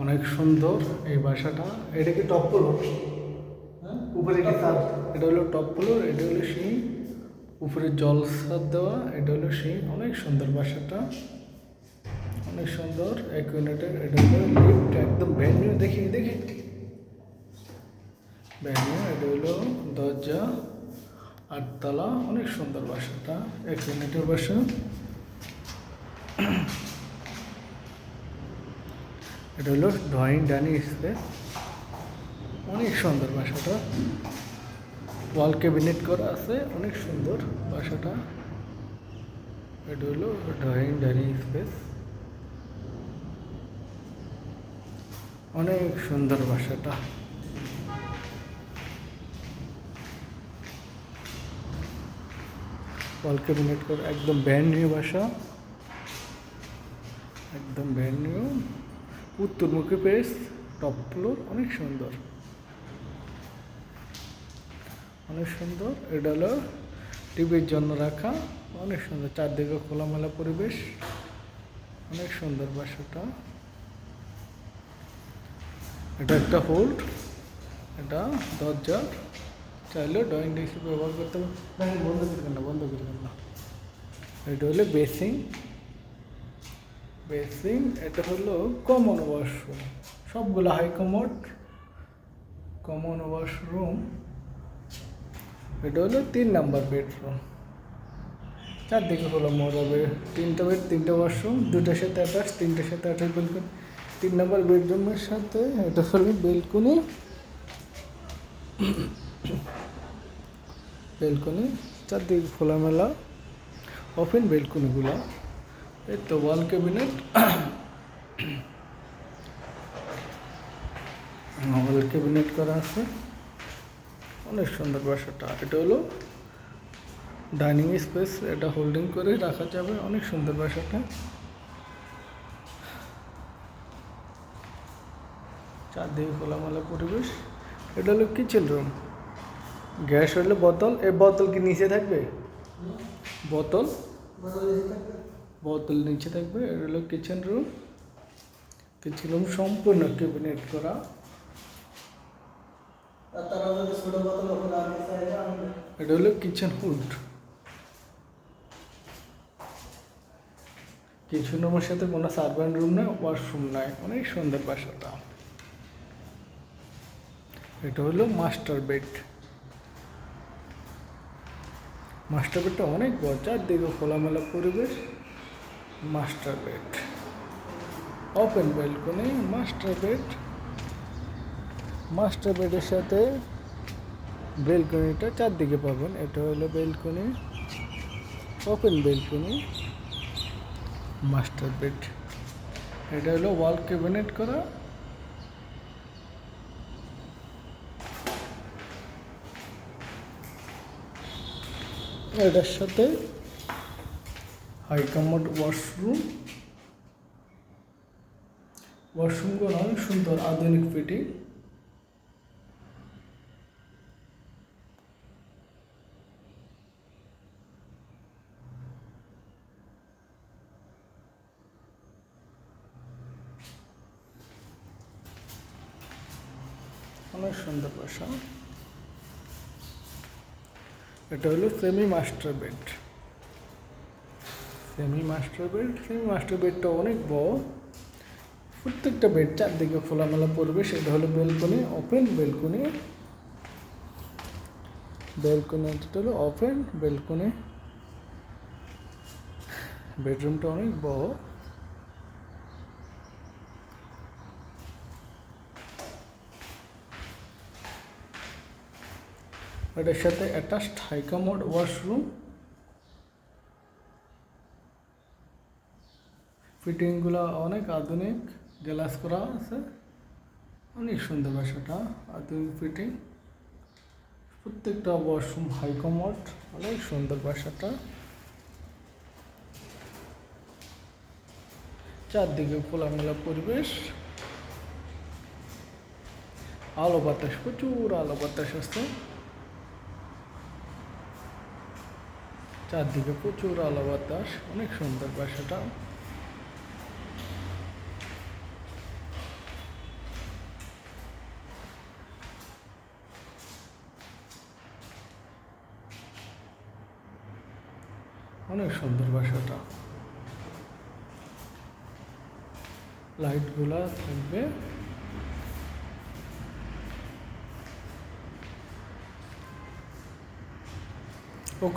অনেক সুন্দর এই বাসাটা। এটা কি টপ ফ্লোর? হ্যাঁ, উপরে কি ছাদ? এটা হলো টপ ফ্লোর, এটা হলো সিঁড়ি, উপরে জল ছাদ দেওয়া, এটা হলো সিঁড়ি। অনেক সুন্দর বাসাটা, অনেক সুন্দর। এক ইউনিটের এটা হলো লিফট, একদম ব্র্যান্ড নিউ। দেখি দেখি ব্র্যান্ড নিউ। এটা হলো দরজা, আটতলা। অনেক সুন্দর বাসাটা, এক ইউনিটের বাসা। এটা হলো ড্রয়িং ডাইনিং স্পেস, অনেক সুন্দর বাসাটা। ওয়াল ক্যাবিনেট করা আছে, অনেক সুন্দর বাসাটা। এটা হলো ড্রয়িং ডাইনিং স্পেস, অনেক সুন্দর বাসাটা। ওয়াল ক্যাবিনেট করা, একদম ব্র্যান্ড নিউ বাসা, একদম ব্র্যান্ড নিউ। উত্তরমুখী পেস, টপ ফ্লোর, অনেক সুন্দর, অনেক সুন্দর। এটা হলো টিভির জন্য রাখা, অনেক সুন্দর। চারদিকে খোলামেলা পরিবেশ, অনেক সুন্দর বাসাটা। এটা একটা হোল্ড, এটা দরজা, চাইলে ড্রয়িং ডিস্ক ব্যবহার করতে পারেন। বন্ধ করবেন না, বন্ধ করবেন না। এটা হলো বেসিং, বেসিং। এটা হলো কমন ওয়াশরুম, সবগুলো হাই কমোড, কমন ওয়াশরুম। এটা হলো 3 নাম্বার বেডরুম, চারদিকে হলো মজাবে। 3টা বেড, 3টা ওয়াশরুম, 2টার সাথে অ্যাটাচ, 3টার সাথে অ্যাটাচ বেলকনি। 3 নাম্বার বেডরুমের সাথে এটা হলো বেলকনি, বেলকনি, চারদিকে খোলামেলা ওপেন বেলকনিগুলো। এই তো ওয়াল ক্যাবিনেট, ওয়াল ক্যাবিনেট করা আছে, অনেক সুন্দর বাসাটা। এটা হলো ডাইনিং স্পেস, এটা হোল্ডিং করে রাখা যাবে, অনেক সুন্দর বাসাটা। চারদিকে খোলামেলা পরিবেশ। এটা হলো কিচেন রুম। গ্যাস হলো বোতল, এই বোতল কি নিচে থাকবে? বোতল, বোতল নিচে থাকবে। এটা হলো কিচেন রুম, কিচেন রুম সম্পূর্ণ ক্যাবিনেট করা। এটা হলো কিচেন হুড। কিচেন রুমের সাথে কোনো সার্ভেন্ট রুম নাই, ওয়াশরুম নাই, অনেক সুন্দর বাসাটা। এটা হলো মাস্টার বেড, মাস্টার বেডটা অনেক বড়, চারদিকে খোলামেলা পরিবেশ। Master bed, open balcony, master bed. Master বেডের সাথে বেলকনিটা চারদিকে পাবেন। এটা হলো balcony, open balcony, master bed. এটা হলো ওয়াল ক্যাবিনেট করা। এটার সাথে হাই কমোড ওয়াশরুম, ওয়াশরুমগুলো অনেক সুন্দর, আধুনিক ফিটিং। অনেক সুন্দর বাসা। এটা হলো semi master bed, semi master bed. Semi master বেডটা অনেক বড়, প্রত্যেকটা বেড চারদিকে খোলামেলা পরিবেশ। এটা হলো বেলকনি, ওপেন বেলকনি, বেলকনি। এটা হলো ওপেন বেলকনি। বেডরুমটা অনেক বড়। এটার সাথে অ্যাটাচড হাই কমোড ওয়াশরুম। ফিটিংগুলো অনেক আধুনিক, গ্লাস করা আছে, অনেক সুন্দর বাসাটা, আধুনিক ফিটিং। প্রত্যেকটা ওয়াশরুম হাই কমোড, অনেক সুন্দর বাসাটা। চারদিকে খোলামেলা পরিবেশ, আলো বাতাস, প্রচুর আলো বাতাস আছে, চারদিকে প্রচুর আলো বাতাস, অনেক সুন্দর বাসাটা। অনেক সুন্দর বাসাটা। লাইটগুলা থাকবে